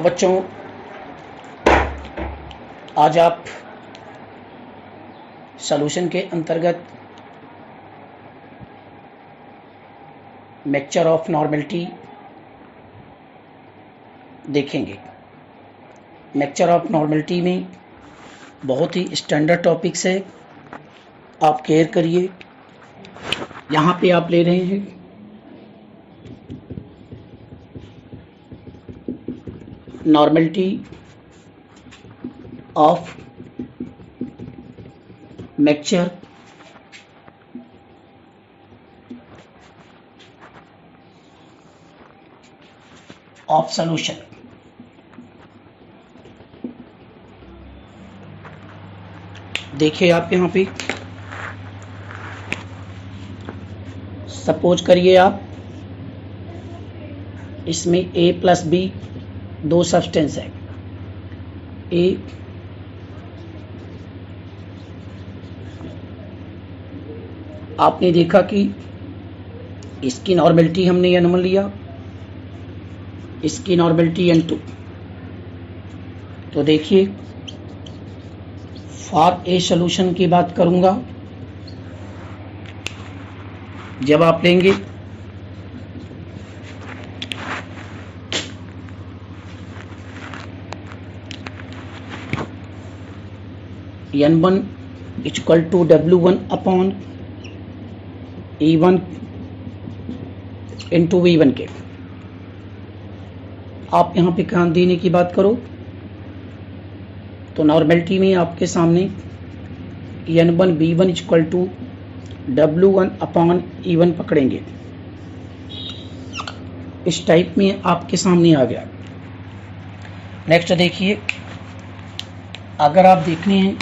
बच्चों, आज आप सॉल्यूशन के अंतर्गत मिक्सचर ऑफ नॉर्मेलिटी देखेंगे। मिक्सचर ऑफ नॉर्मेलिटी में बहुत ही स्टैंडर्ड टॉपिक्स है, आप केयर करिए। यहाँ पे आप ले रहे हैं normality of mixture of solution. देखिए आप यहाँ पे सपोज करिए आप इसमें A प्लस B दो सब्सटेंस है। A आपने देखा कि इसकी नॉर्मेलिटी हमने N1 लिया, इसकी नॉर्मेलिटी N2। तो देखिए फॉर ए सॉल्यूशन की बात करूंगा, जब आप लेंगे N1 equal to W1 upon E1 into V1 के। आप यहाँ पे ध्यान देने की बात करो तो नॉर्मेलिटी में आपके सामने N1 V1 equal to W1 upon E1 पकड़ेंगे। इस टाइप में आपके सामने आ गया। नेक्स्ट देखिए, अगर आप देखने हैं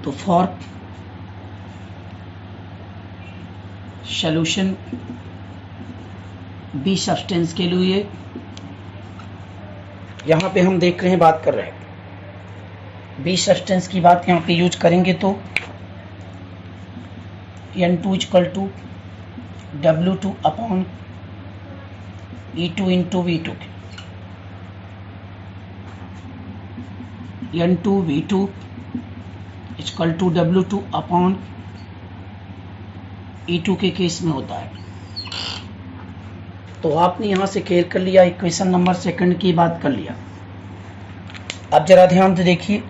तो फॉर सॉल्यूशन बी सब्सटेंस के लिए यहाँ पे हम देख रहे हैं, बात कर रहे हैं बी सब्सटेंस की बात यहाँ पे यूज करेंगे तो N2 equal to W2 upon E2 into V2। N2 V2 equal to W2 upon E2 के केस में होता है। तो आपने यहाँ से क्लियर कर लिया, इक्वेशन नंबर सेकंड की बात कर लिया। अब जरा ध्यान से देखिए,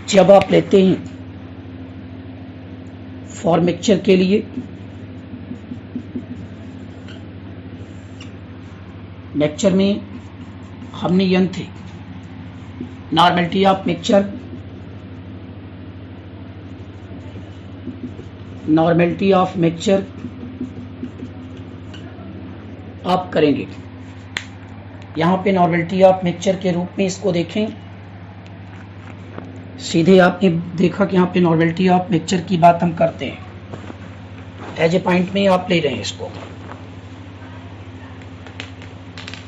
जब आप लेते हैं फॉर मिक्सचर के लिए मिक्सचर में हमने N थे normality of mixture, normality of mixture आप करेंगे। यहाँ पे नॉर्मेलिटी ऑफ मिक्सचर के रूप में इसको देखें, सीधे आपने देखा कि यहाँ पे नॉर्मेलिटी ऑफ मिक्सचर की बात हम करते हैं। एज ए पॉइंट में आप ले रहे हैं, इसको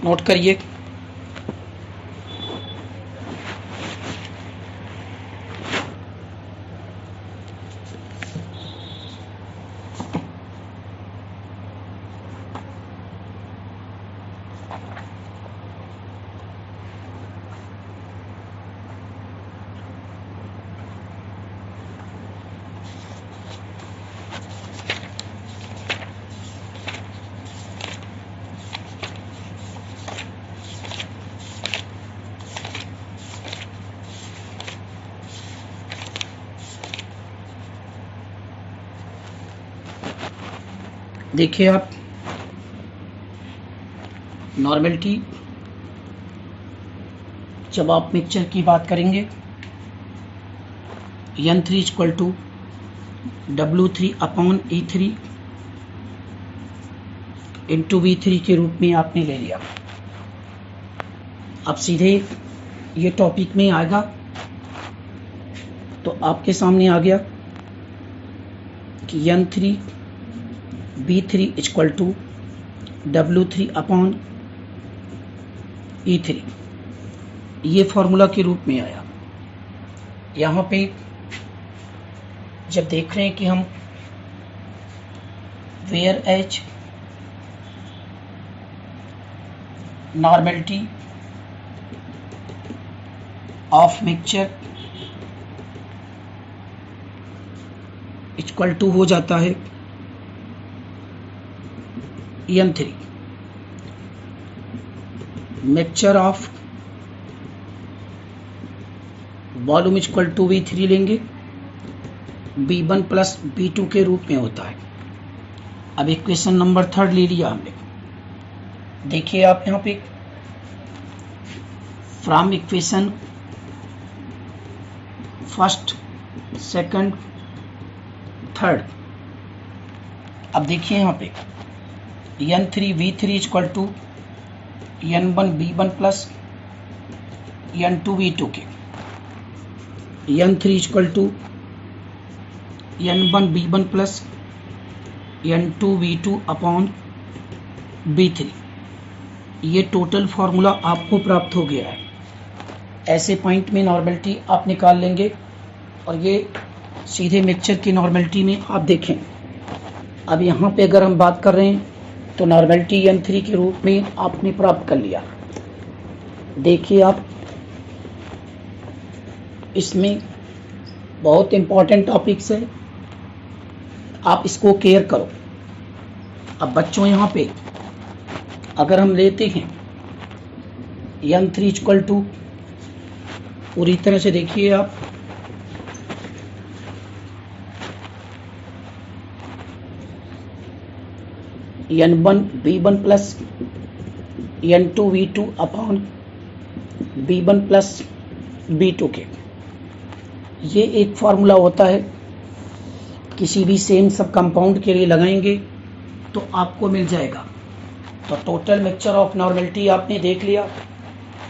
नोट करिए। देखिए आप नॉर्मेलिटी, जब आप मिक्सचर की बात करेंगे N3 equal to W3 upon E3 into V3 के रूप में आपने ले लिया। अब सीधे ये टॉपिक में आएगा तो आपके सामने आ गया कि N3 B3 equal to W3 upon E3, ये फॉर्मूला के रूप में आया। यहाँ पे जब देख रहे हैं कि हम where each normality of mixture equal to हो जाता है n3 mixture of volume equal to V3 लेंगे, B1 प्लस B2 के रूप में होता है। अब इक्वेशन नंबर 3 ले लिया हमने। देखिए आप यहाँ पे from equation first second third, अब देखिए यहाँ पे n3 V3 equal to n1 B1 plus n2 V2 के, n3 equal to n1 B1 plus n2 V2 upon B3। ये टोटल फार्मूला आपको प्राप्त हो गया है। ऐसे पॉइंट में नॉर्मेलिटी आप निकाल लेंगे और ये सीधे मिक्सचर की नॉर्मेलिटी में आप देखें। अब यहाँ पे अगर हम बात कर रहे हैं तो नॉर्मेलिटी n3 के रूप में आपने प्राप्त कर लिया। देखिए आप इसमें बहुत इम्पोर्टेंट टॉपिक्स है, आप इसको केयर करो। अब बच्चों यहाँ पे अगर हम लेते हैं n3 इक्वल टू, पूरी तरह से देखिए आप n1 B1 plus n2 V2 upon B1 plus B2 के, ये एक फार्मूला होता है। किसी भी सेम सब कंपाउंड के लिए लगाएंगे तो आपको मिल जाएगा। तो टोटल मिक्सचर ऑफ नॉर्मेलिटी आपने देख लिया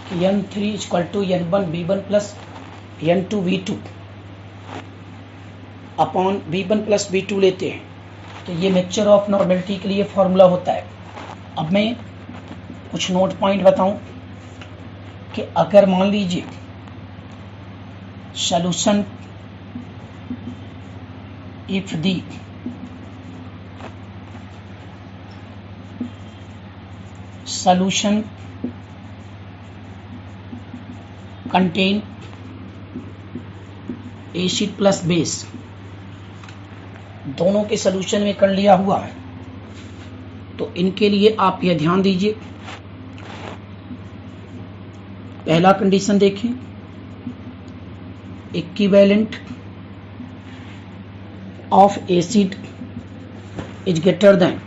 कि n3 equal to n1 B1 plus n2 V2 upon B1 plus B2 लेते हैं तो ये मिक्सचर ऑफ नॉर्मेलिटी के लिए फार्मूला होता है। अब मैं कुछ नोट पॉइंट बताऊं कि अगर मान लीजिए solution if the solution contain acid plus base, दोनों के सॉल्यूशन में कर लिया हुआ है तो इनके लिए आप यह ध्यान दीजिए। पहला कंडीशन देखें, equivalent of acid is greater than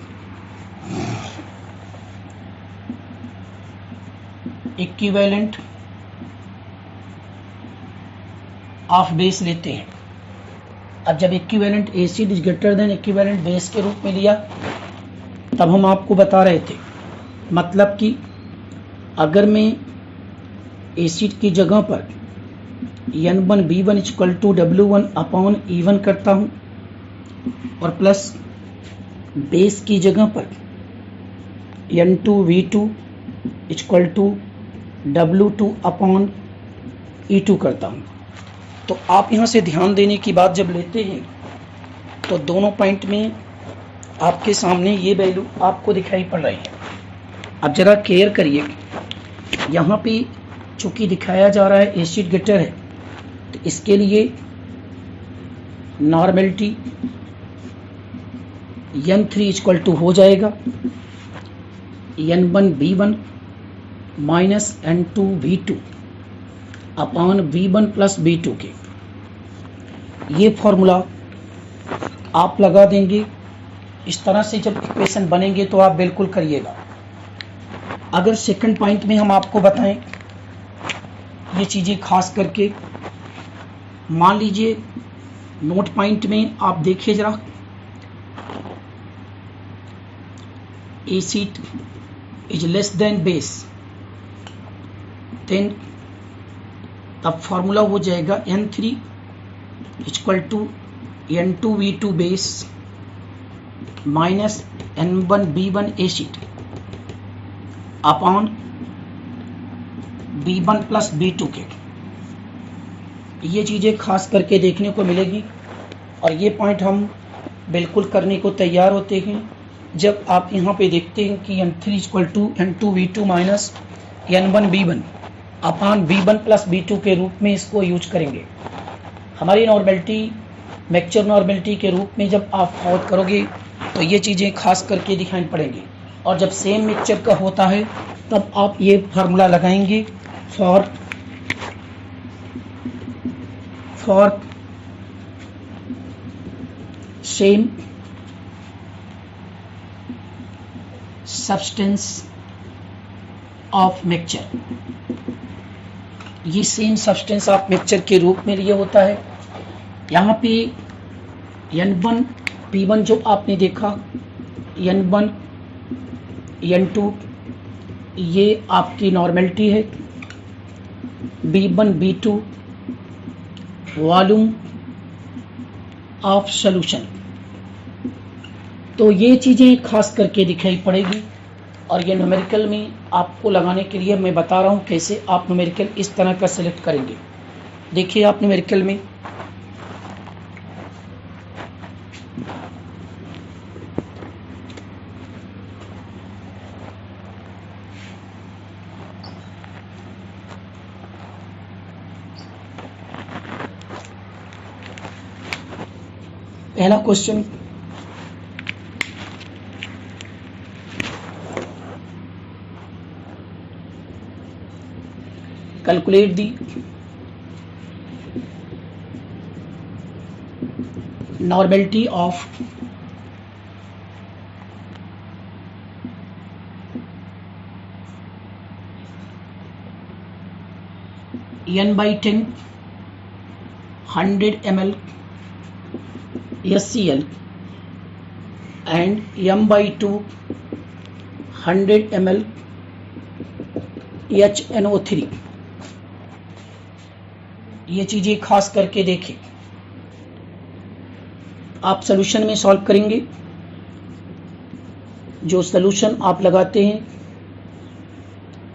equivalent of base लेते हैं। अब जब equivalent acid is greater than equivalent base के रूप में लिया तब हम आपको बता रहे थे, मतलब कि अगर मैं एसिड की जगह पर n1 B1 equal to W1 upon E1 करता हूँ और प्लस बेस की जगह पर n2 V2 equal to W2 upon E2 करता हूँ, तो आप यहाँ से ध्यान देने की बात जब लेते हैं तो दोनों पॉइंट में आपके सामने ये वैल्यू आपको दिखाई पड़ रही है। अब ज़रा केयर करिए, यहाँ पे चूँकि दिखाया जा रहा है एसिड ग्रेटर है तो इसके लिए नॉर्मेलिटी n3 इक्वल टू हो जाएगा n1 B1 minus n2 V2 upon V1 plus B2 के। ये फॉर्मूला आप लगा देंगे। इस तरह से जब इक्वेशन बनेंगे तो आप बिल्कुल करिएगा। अगर सेकंड पॉइंट में हम आपको बताएं ये चीज़ें खास करके, मान लीजिए नोट पॉइंट में आप देखिए जरा, acid is less than base, then तब फॉर्मूला हो जाएगा n3 equal to n2 V2 base minus n1 B1 acid upon B1 plus B2 के। ये चीज़ें खास करके देखने को मिलेगी और ये पॉइंट हम बिल्कुल करने को तैयार होते हैं। जब आप यहाँ पे देखते हैं कि n3 equal to n2v2 minus n1b1 upon b1 plus b2 के रूप में इसको यूज करेंगे। हमारी नॉर्मेलिटी मिक्सचर नॉर्मेलिटी के रूप में जब आप फॉर्म करोगे तो ये चीज़ें खास करके दिखाई पड़ेंगी, और जब सेम मिक्सचर का होता है तब आप ये फार्मूला लगाएंगे for same substance of mixture. ये सेम सब्सटेंस ऑफ मिक्सचर के रूप में ये होता है। यहाँ पे n1 p1 जो आपने देखा, n1 n2 ये आपकी नॉर्मेलिटी है, b1 b2 volume of solution. तो ये चीज़ें खास करके दिखाई पड़ेगी, और ये न्यूमेरिकल में आपको लगाने के लिए मैं बता रहा हूँ कैसे आप न्यूमेरिकल इस तरह का सिलेक्ट करेंगे। देखिए आप न्यूमेरिकल में पहला question, calculate the normality of n/10 100 ml HCl and m/2 100 ml HNO3। ये चीज़ें खास करके देखें। आप सॉल्यूशन में सॉल्व करेंगे। जो सॉल्यूशन आप लगाते हैं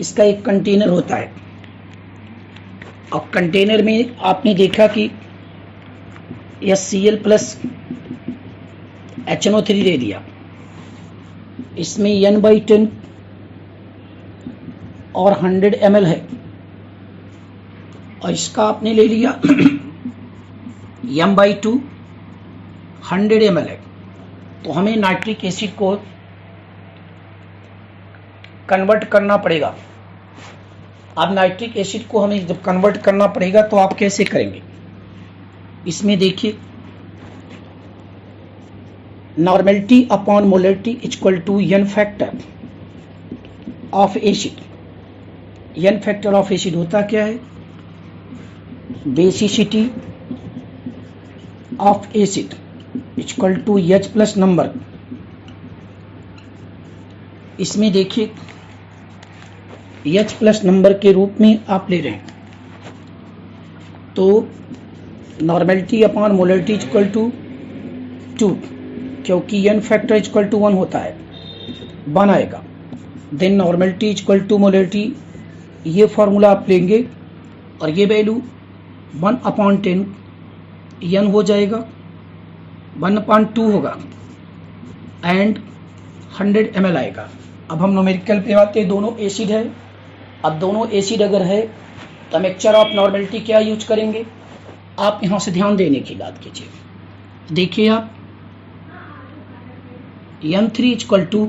इसका एक कंटेनर होता है, और कंटेनर में आपने देखा कि HCl प्लस HNO3 दे दिया, इसमें n/10 और 100 ml है, और इसका आपने ले लिया m/2 100 ml है। तो हमें नाइट्रिक एसिड को कन्वर्ट करना पड़ेगा। अब नाइट्रिक एसिड को हमें जब कन्वर्ट करना पड़ेगा तो आप कैसे करेंगे? इसमें देखिए, normality upon molarity equal to n factor of acid. n factor of acid होता क्या है? Basicity of acid equal to H plus number. इसमें देखिए H प्लस नंबर के रूप में आप ले रहे हैं, तो normality upon molarity equal to 2, क्योंकि n फैक्टर इक्वल टू 1 होता है, 1 आएगा। Then normality equal to molarity, ये फॉर्मूला आप लेंगे और ये वैल्यू 1/10 n हो जाएगा, 1/2 होगा एंड 100 ml आएगा। अब हम न्यूमेरिकल पे आते हैं। दोनों एसिड है। अब दोनों एसिड अगर है तो मिक्सचर ऑफ नॉर्मेलिटी क्या यूज करेंगे? आप यहाँ से ध्यान देने की बात कीजिए। देखिए आप n3 equal to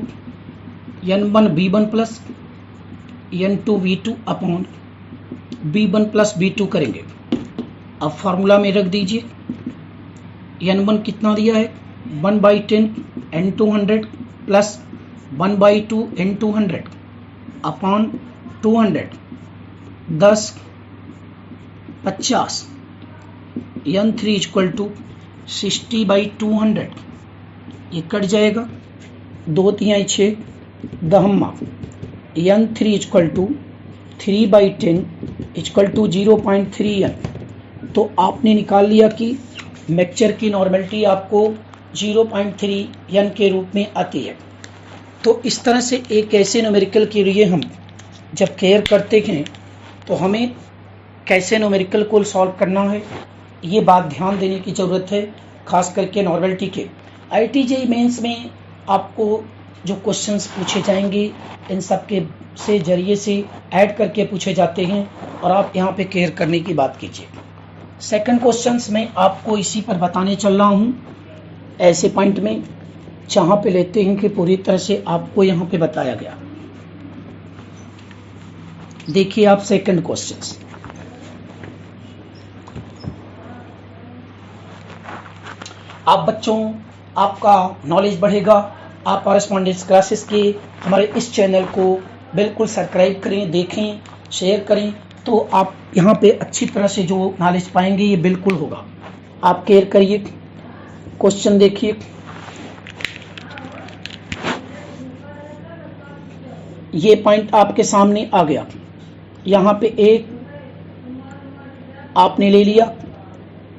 n1b1 plus n2v2 upon b1 plus b2 करेंगे। अब फार्मूला में रख दीजिए, n1 कितना दिया है? 1/10 n200 plus 1/2 n200 upon 200 10 50 n3 equal to 60/200। ये कट जाएगा, 2 तिहाई 6 दहम्मा। n3 equal to 3/10 equal to 0.3 n। तो आपने निकाल लिया कि मिक्सचर की नॉर्मेलिटी आपको 0.3 n के रूप में आती है। तो इस तरह से एक ऐसे न्यूमेरिकल के लिए हम जब केयर करते हैं तो हमें कैसे न्यूमेरिकल को सॉल्व करना है, ये बात ध्यान देने की ज़रूरत है, खास करके नॉर्मेलिटी के। IIT JEE मेंस में आपको जो क्वेश्चंस पूछे जाएंगे इन सब के से जरिए से ऐड करके पूछे जाते हैं और आप यहाँ पे केयर करने की बात कीजिए। सेकंड क्वेश्चंस में आपको इसी पर बताने चल रहा हूँ, ऐसे पॉइंट में जहाँ पे लेते हैं कि पूरी तरह से आपको यहाँ पे बताया गया। देखिए आप सेकंड क्वेश्चंस, आप बच्चों आपका नॉलेज बढ़ेगा। आप कॉरेस्पॉन्डेंस क्लासेस के हमारे इस चैनल को बिल्कुल सब्सक्राइब करें, देखें, शेयर करें, तो आप यहाँ पे अच्छी तरह से जो नॉलेज पाएंगे ये बिल्कुल होगा। आप केयर करिए। क्वेश्चन देखिए, ये पॉइंट आपके सामने आ गया। यहाँ पे एक आपने ले लिया,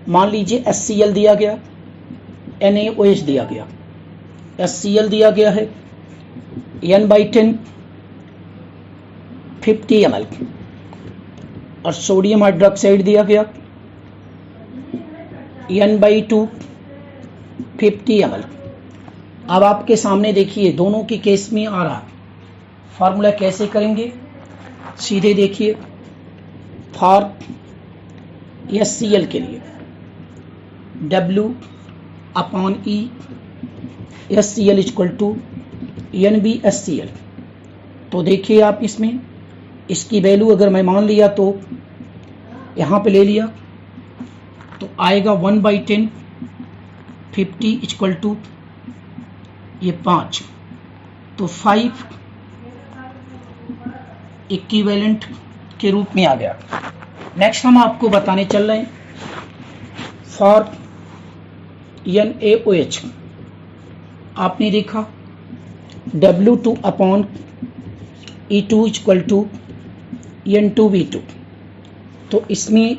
मान लीजिए HCl दिया गया, NaOH दिया गया। HCl दिया गया है N/10 50 ml और सोडियम हाइड्रोक्साइड दिया गया N/2 50 ml। अब आपके सामने देखिए दोनों की केस में आ रहा है। फार्मूला कैसे करेंगे, सीधे देखिए। फॉर HCl के लिए W/E HCl = NbHCl। तो देखिए आप इसमें इसकी वैल्यू अगर मैं मान लिया तो यहाँ पे ले लिया तो आएगा 1/10 50 = ये 5, तो 5 इक्विवेलेंट के रूप में आ गया। नेक्स्ट हम आपको बताने चल रहे हैं फॉर NaOH। आपने देखा W/E2 = N2V2। तो इसमें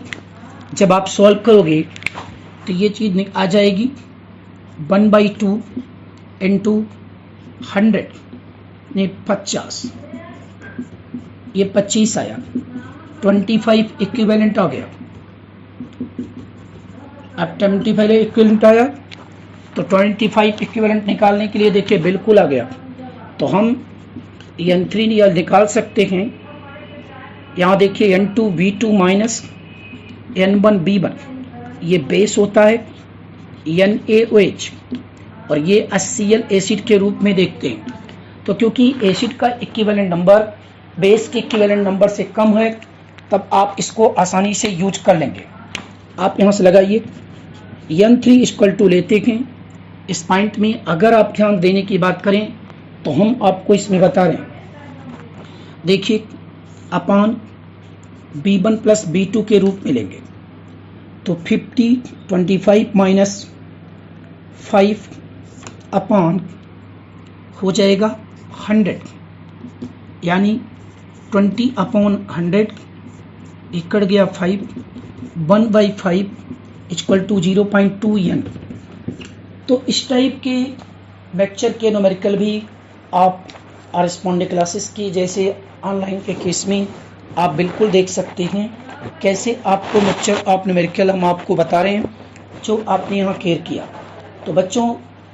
जब आप सॉल्व करोगे तो ये चीज़ आ जाएगी 1/2 × 100 ने 50, ये 25 आया, 25 इक्विवेलेंट आ गया। अब 25 इक्विवेलेंट आया तो 25 इक्विवेलेंट निकालने के लिए देखिए बिल्कुल आ गया। तो हम N3 निकाल सकते हैं। यहाँ देखिए N2V2 - N1V1, ये बेस होता है NaOH और ये HCl एसिड के रूप में देखते हैं। तो क्योंकि एसिड का इक्विवेलेंट नंबर बेस के इक्विवेलेंट नंबर से कम है तब आप इसको आसानी से यूज कर लेंगे। आप यहाँ से लगाइए N3 = लेते हैं इस पॉइंट में। अगर आप ध्यान देने की बात करें तो हम आपको इसमें बता रहे हैं, देखिए अपान B1 + B2 के रूप में लेंगे तो 50 25 - 5 अपान हो जाएगा 100, यानी 20/100 इकड़ गया 5, 1/5 = 0.2 N। तो इस टाइप के लेक्चर के न्यूमेरिकल भी आप कॉरेस्पॉन्डेंस क्लासेस की जैसे ऑनलाइन के केस में आप बिल्कुल देख सकते हैं। कैसे आपको लेक्चर ऑफ न्यूमेरिकल हम आपको बता रहे हैं जो आपने यहाँ केयर किया। तो बच्चों,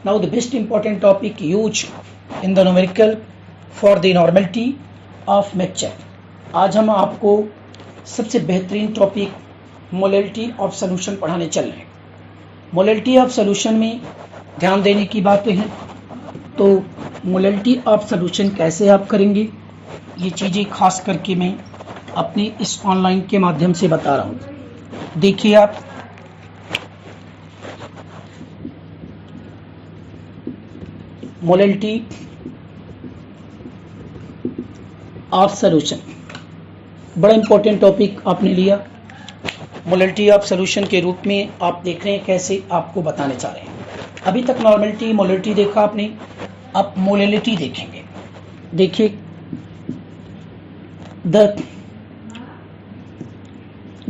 now the best important topic use in the numerical for the normality of mixture. आज हम आपको सबसे बेहतरीन टॉपिक मोलैलिटी ऑफ सॉल्यूशन पढ़ाने चल रहे हैं। मोलैलिटी ऑफ सॉल्यूशन में ध्यान देने की बातें हैं। तो मोलैलिटी ऑफ सॉल्यूशन कैसे आप करेंगे, ये चीज़ें खास करके मैं अपने इस ऑनलाइन के माध्यम से बता रहा हूँ। देखिए आप मोलैलिटी ऑफ सॉल्यूशन, बड़ा इंपॉर्टेंट टॉपिक आपने लिया। मोलैलिटी ऑफ सॉल्यूशन के रूप में आप देख रहे हैं कैसे आपको बताने चाह रहे हैं। अभी तक नॉर्मलिटी मोलैलिटी देखा आपने, अब मोलैलिटी देखेंगे। देखिए the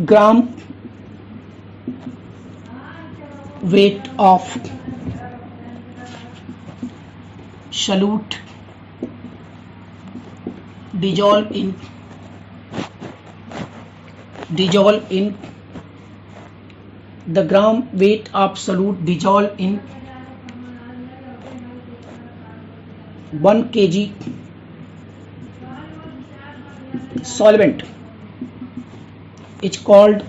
gram weight of solute dissolve in the gram weight of solute dissolve in 1 kg solvent is called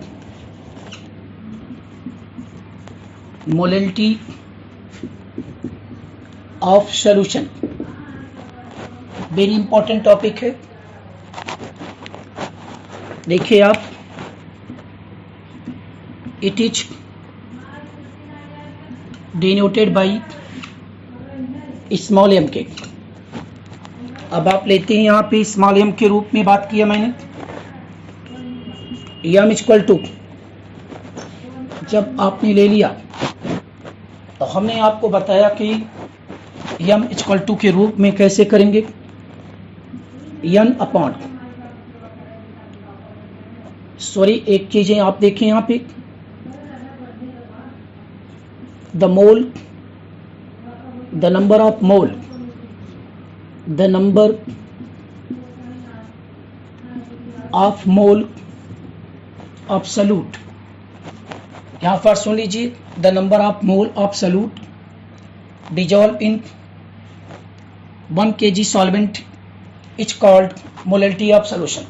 molality of solution. Very important topic है। देखिए आप, it is denoted by small m के। अब आप लेते हैं यहाँ पे स्मॉल एम के रूप में बात किया मैंने, एम इक्वल टू, जब आपने ले लिया तो हमने आपको बताया कि एम इक्वल टू के रूप में कैसे करेंगे, एन अपॉन, सॉरी एक चीजें आप देखें यहाँ पे, the mole, the number of mole, the number of mole of solute. यहां पर सुन लीजिए, the number of mole of solute dissolve in 1 kg solvent is called molality of solution.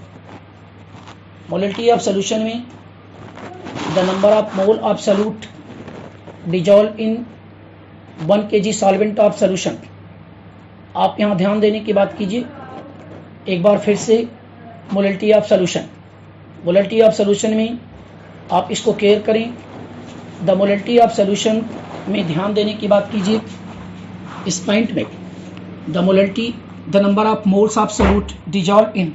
Molality of solution में the number of mole of solute dissolve in 1 kg solvent of solution. आप यहाँ ध्यान देने की बात कीजिए एक बार फिर से, molality of solution, molality of solution में आप इसको केयर करें। द मोलैलिटी ऑफ सॉल्यूशन में ध्यान देने की बात कीजिए, इस पॉइंट में the molality, the number of moles of solute dissolve in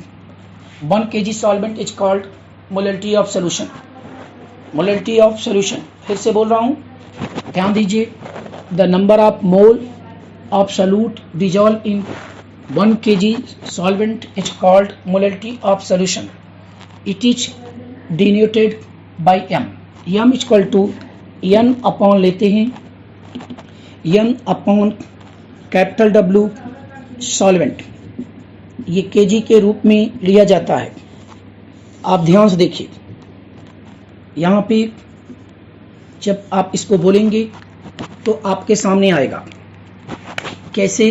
1 kg solvent is called molality of solution. Molality of solution, फिर से बोल रहा हूँ, ध्यान दीजिए, the number of mole of solute dissolve in 1 kg solvent is called molality of solution. It is denoted by m. M equal to n upon लेते हैं, n upon capital W solvent, ये केजी के रूप में लिया जाता है। आप ध्यान से देखिए, यहाँ पे जब आप इसको बोलेंगे तो आपके सामने आएगा कैसे,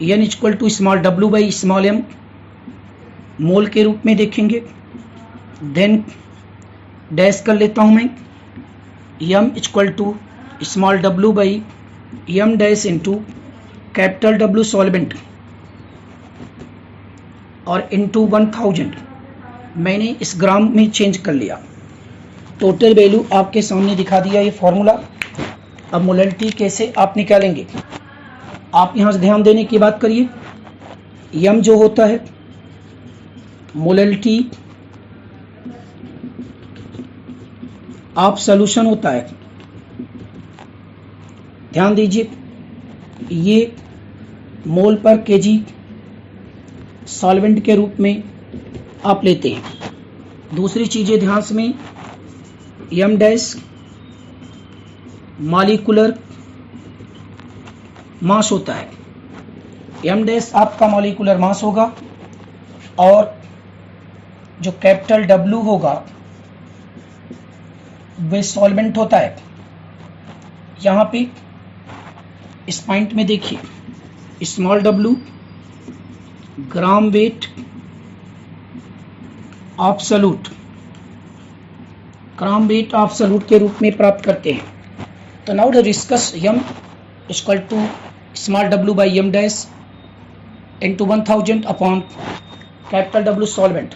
एन इक्वल टू स्मॉल डब्ल्यू बाई स्मॉल एम, मोल के रूप में देखेंगे, देन डैश कर लेता हूँ मैं, एम इक्वल टू स्मॉल डब्ल्यू by M dash into capital W solvent और इंटू 1000 मैंने इस ग्राम में चेंज कर लिया। टोटल वैल्यू आपके सामने दिखा दिया ये फॉर्मूला। अब मोलैलिटी कैसे आप निकालेंगे, आप यहाँ से ध्यान देने की बात करिए। एम जो होता है मोलैलिटी ऑफ सॉल्यूशन होता है, ध्यान दीजिए, ये मोल पर केजी सॉल्वेंट के रूप में आप लेते हैं। दूसरी चीजें ध्यान से में, एम डैश मॉलिक्यूलर मास होता है, एम डैश आपका मॉलिक्यूलर मास होगा और जो कैपिटल डब्ल्यू होगा वे सॉल्वेंट होता है। यहाँ पे इस पॉइंट में देखिए, स्मॉल डब्ल्यू gram weight of solute, gram weight of solute के रूप में प्राप्त करते हैं। तो now the discuss m equal to small डब्ल्यू by M dash into 1000 upon capital W solvent.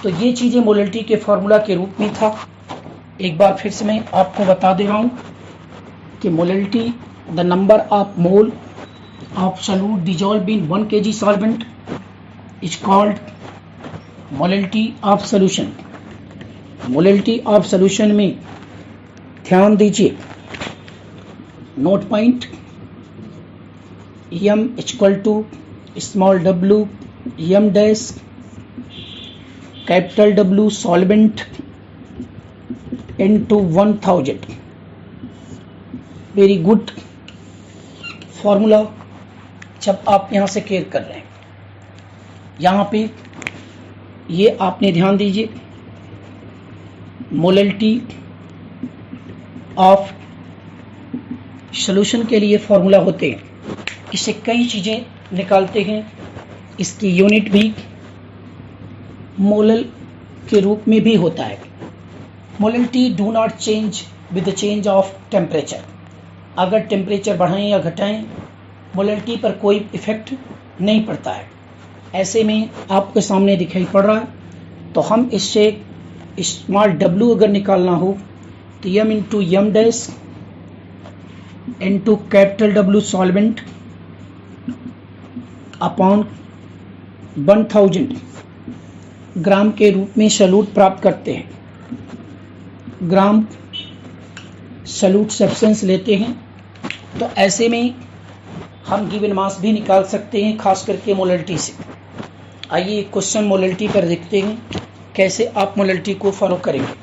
तो ये चीज़ें मोलैलिटी के फॉर्मूला के रूप में था। एक बार फिर से मैं आपको बता दे रहा हूँ कि molality, the number of mole of solute dissolve in 1 kg solvent is called molality of solution. Molality of solution में ध्यान दीजिए, note point, m equal to small डब्ल्यू M dash capital W solvent into 1000। Very good formula जब आप यहाँ से care कर रहे हैं। यहाँ पे ये आपने ध्यान दीजिए, मोलैलिटी ऑफ सॉल्यूशन के लिए फॉर्मूला होते हैं इससे कई चीज़ें निकालते हैं। इसकी यूनिट भी मोलल के रूप में भी होता है। Molality do not change with the change of temperature. अगर टेम्परेचर बढ़ाएं या घटाएं मोललिटी पर कोई इफेक्ट नहीं पड़ता है। ऐसे में आपके सामने दिखाई पड़ रहा है, तो हम इससे स्मॉल w अगर निकालना हो तो m into m dash into capital W solvent upon 1000 gram के रूप में सॉल्यूट प्राप्त करते हैं। ग्राम सॉल्यूट सब्सटेंस लेते हैं, तो ऐसे में हम गिवन मास भी निकाल सकते हैं, खास करके मोललिटी से। आइए क्वेश्चन मोललिटी पर देखते हैं कैसे आप मोललिटी को फॉलो करेंगे।